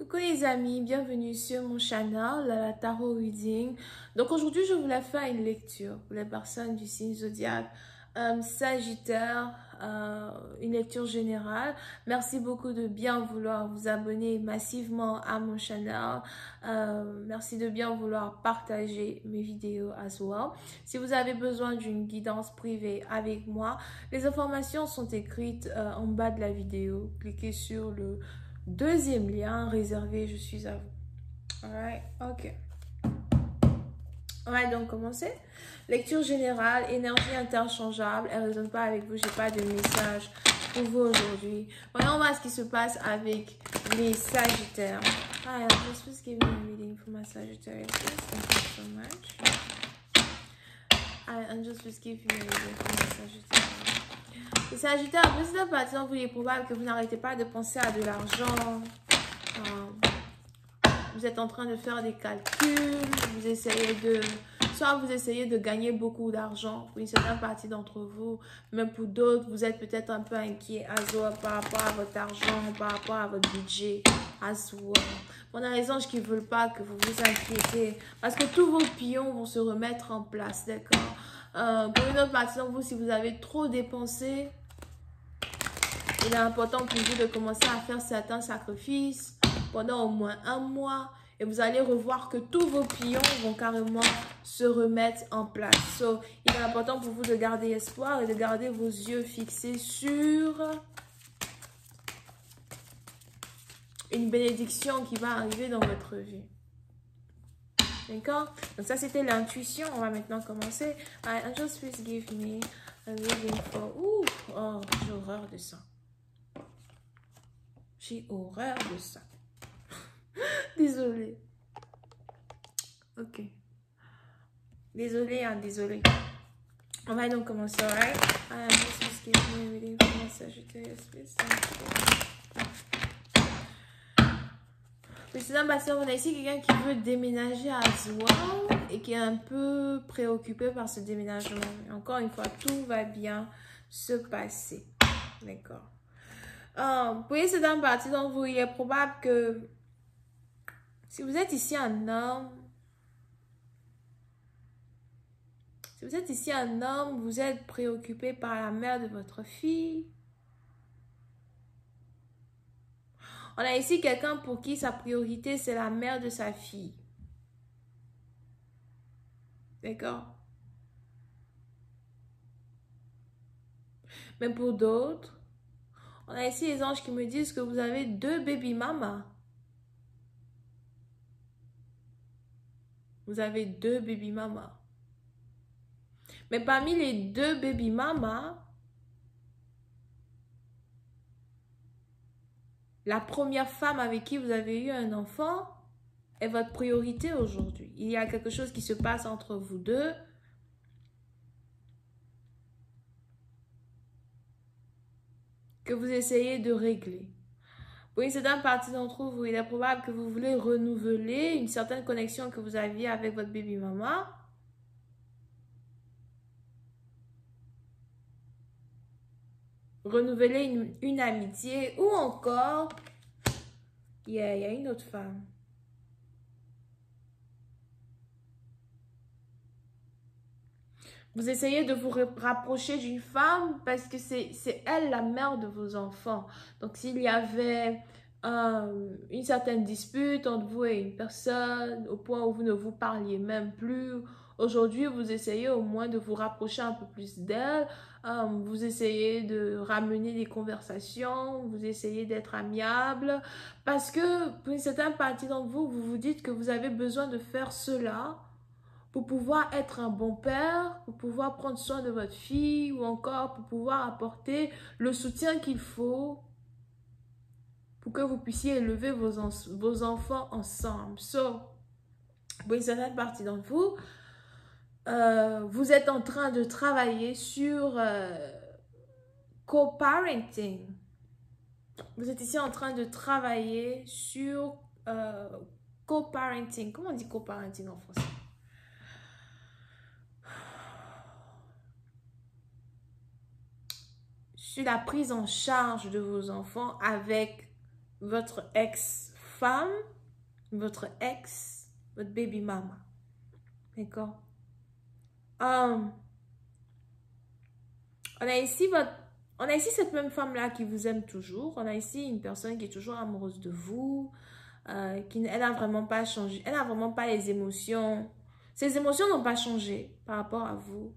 Coucou les amis, bienvenue sur mon channel, la Tarot Reading. Donc aujourd'hui, je voulais faire une lecture pour les personnes du signe zodiaque Sagittaire, une lecture générale. Merci beaucoup de bien vouloir vous abonner massivement à mon channel. Merci de bien vouloir partager mes vidéos as well. Si vous avez besoin d'une guidance privée avec moi, les informations sont écrites en bas de la vidéo. Cliquez sur le deuxième lien réservé, je suis à vous. Alright, ok. On va donc commencer. Lecture générale, énergie interchangeable. Elle ne résonne pas avec vous, j'ai pas de message pour vous aujourd'hui. Voyons voir ce qui se passe avec les Sagittaires. Hi, I'm just giving a reading for my Sagittarius. Thank you so much. I'm just giving a reading for my Sagittarius. Les Sagittaires, vous êtes parti, donc il est probable que vous n'arrêtez pas de penser à de l'argent. Vous êtes en train de faire des calculs, vous essayez de... Soit vous essayez de gagner beaucoup d'argent pour une certaine partie d'entre vous, mais pour d'autres, vous êtes peut-être un peu inquiet par rapport à votre argent, par rapport à votre budget, as well. On a les anges qui ne veulent pas que vous vous inquiétez, parce que tous vos pions vont se remettre en place, d'accord? Pour une autre partie d'entre vous, si vous avez trop dépensé, il est important pour vous de commencer à faire certains sacrifices pendant au moins un mois et vous allez revoir que tous vos pions vont carrément se remettre en place. So, il est important pour vous de garder espoir et de garder vos yeux fixés sur une bénédiction qui va arriver dans votre vie. D'accord? Donc ça, c'était l'intuition. On va maintenant commencer. Just please give me a reading for... Ouh! Oh, j'ai horreur de ça. J'ai horreur de ça. Désolée. Ok. Désolée, hein, désolée. On va donc commencer, alright? Just give me a reading for my Sagittarius, please. Précédemment, on a ici quelqu'un qui veut déménager à Zouan et qui est un peu préoccupé par ce déménagement. Et encore une fois, tout va bien se passer. D'accord. Pour cette partie d'entre vous, il est probable que si vous êtes ici un homme, vous êtes préoccupé par la mère de votre fille. On a ici quelqu'un pour qui sa priorité, c'est la mère de sa fille. D'accord? Mais pour d'autres, on a ici les anges qui me disent que vous avez 2 baby mamas. Vous avez 2 baby mamas. Mais parmi les 2 baby mamas, la première femme avec qui vous avez eu un enfant est votre priorité aujourd'hui. Il y a quelque chose qui se passe entre vous deux. Que vous essayez de régler. Pour une certaine partie d'entre vous, il est probable que vous voulez renouveler une certaine connexion que vous aviez avec votre baby maman. Renouveler une amitié ou encore, il y a une autre femme. Vous essayez de vous rapprocher d'une femme parce que c'est elle la mère de vos enfants. Donc, s'il y avait une certaine dispute entre vous et une personne, au point où vous ne vous parliez même plus, aujourd'hui, vous essayez au moins de vous rapprocher un peu plus d'elle. Vous essayez de ramener des conversations, vous essayez d'être amiable. Parce que pour une certaine partie d'entre vous, vous vous dites que vous avez besoin de faire cela pour pouvoir être un bon père, pour pouvoir prendre soin de votre fille ou encore pour pouvoir apporter le soutien qu'il faut pour que vous puissiez élever vos enfants ensemble. So, pour une certaine partie d'entre vous, vous êtes en train de travailler sur co-parenting. Vous êtes ici en train de travailler sur co-parenting. Comment on dit co-parenting en français? Sur la prise en charge de vos enfants avec votre ex femme, votre ex, votre baby mama. D'accord? On a ici cette même femme-là qui vous aime toujours. On a ici une personne qui est toujours amoureuse de vous. Elle n'a vraiment pas changé. Elle n'a vraiment pas les émotions. Ses émotions n'ont pas changé par rapport à vous.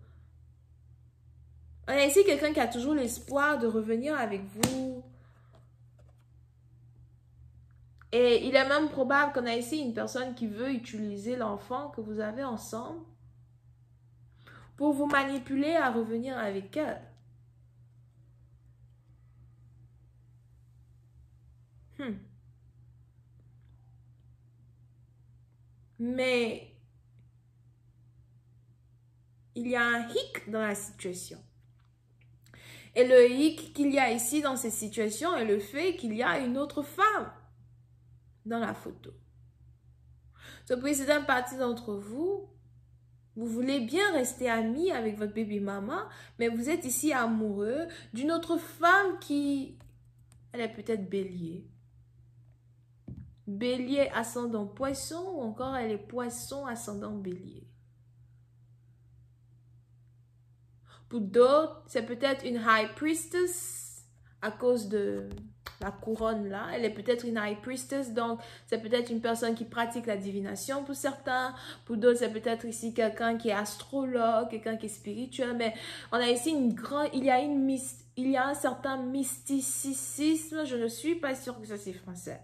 On a ici quelqu'un qui a toujours l'espoir de revenir avec vous. Et il est même probable qu'on a ici une personne qui veut utiliser l'enfant que vous avez ensemble pour vous manipuler à revenir avec elle. Mais il y a un hic dans la situation. Et le hic qu'il y a ici dans cette situation est le fait qu'il y a une autre femme dans la photo. Ce précédent partie d'entre vous, vous voulez bien rester amis avec votre baby mama, mais vous êtes ici amoureux d'une autre femme qui, elle est peut-être bélier. Bélier ascendant poisson ou encore elle est poisson ascendant bélier. Pour d'autres, c'est peut-être une high priestess à cause de la couronne là. Elle est peut-être une high priestess, donc c'est peut-être une personne qui pratique la divination pour certains. Pour d'autres, c'est peut-être ici quelqu'un qui est astrologue, quelqu'un qui est spirituel. Mais on a ici il y a un certain mysticisme. Je ne suis pas sûre que ça c'est français.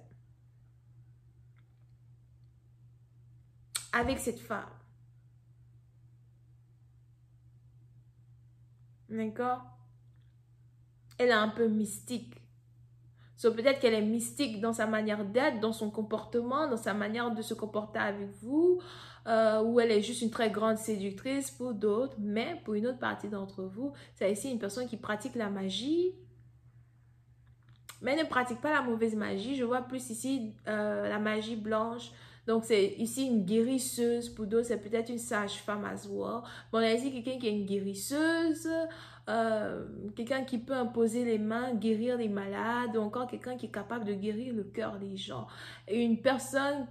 Avec cette femme. D'accord? Elle est un peu mystique. Peut-être qu'elle est mystique dans sa manière d'être, dans son comportement, dans sa manière de se comporter avec vous, ou elle est juste une très grande séductrice pour d'autres, mais pour une autre partie d'entre vous, c'est ici une personne qui pratique la magie, mais ne pratique pas la mauvaise magie. Je vois plus ici la magie blanche. Donc, c'est ici une guérisseuse. Pour d'autres, c'est peut-être une sage-femme as well. Bon, on a ici quelqu'un qui est une guérisseuse, quelqu'un qui peut imposer les mains, guérir les malades, ou encore quelqu'un qui est capable de guérir le cœur des gens. Et une personne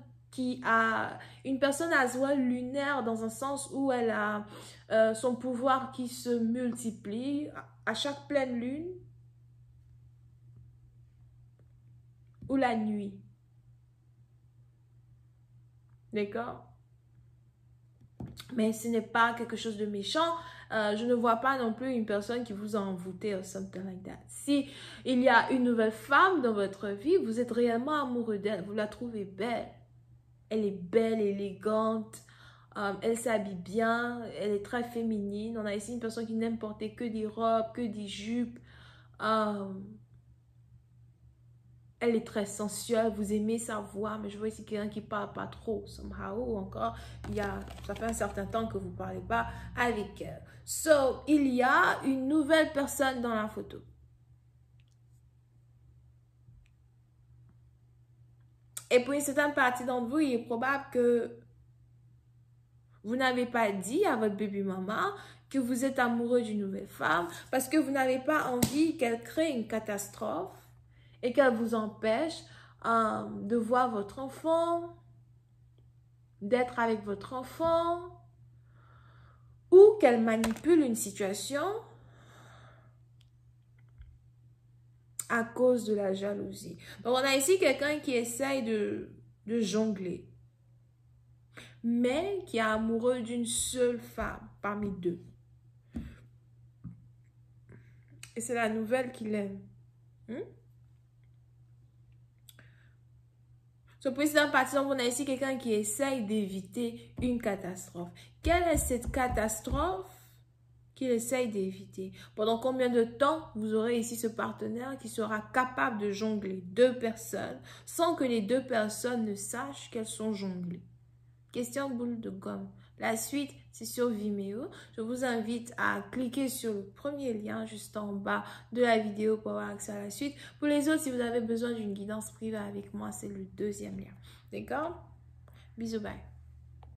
as well lunaire dans un sens où elle a son pouvoir qui se multiplie à chaque pleine lune ou la nuit. D'accord? Mais ce n'est pas quelque chose de méchant. Je ne vois pas non plus une personne qui vous a envoûté ou something like that. Si il y a une nouvelle femme dans votre vie, vous êtes réellement amoureux d'elle. Vous la trouvez belle. Elle est belle, élégante. Elle s'habille bien. Elle est très féminine. On a ici une personne qui n'aime porter que des robes, que des jupes. Elle est très sensuelle, vous aimez sa voix, mais je vois ici quelqu'un qui ne parle pas trop, somehow, ou encore, ça fait un certain temps que vous ne parlez pas avec elle. So, il y a une nouvelle personne dans la photo. Et pour une certaine partie d'entre vous, il est probable que vous n'avez pas dit à votre baby mama que vous êtes amoureux d'une nouvelle femme parce que vous n'avez pas envie qu'elle crée une catastrophe et qu'elle vous empêche de voir votre enfant, d'être avec votre enfant, ou qu'elle manipule une situation à cause de la jalousie. Donc, on a ici quelqu'un qui essaye de jongler, mais qui est amoureux d'une seule femme parmi deux. Et c'est la nouvelle qu'il aime. Sur précédent partie, on a ici quelqu'un qui essaye d'éviter une catastrophe. Quelle est cette catastrophe qu'il essaye d'éviter? Pendant combien de temps vous aurez ici ce partenaire qui sera capable de jongler deux personnes sans que les deux personnes ne sachent qu'elles sont jonglées? Question boule de gomme. La suite, c'est sur Vimeo. Je vous invite à cliquer sur le premier lien juste en bas de la vidéo pour avoir accès à la suite. Pour les autres, si vous avez besoin d'une guidance privée avec moi, c'est le deuxième lien. D'accord? Bisous, bye.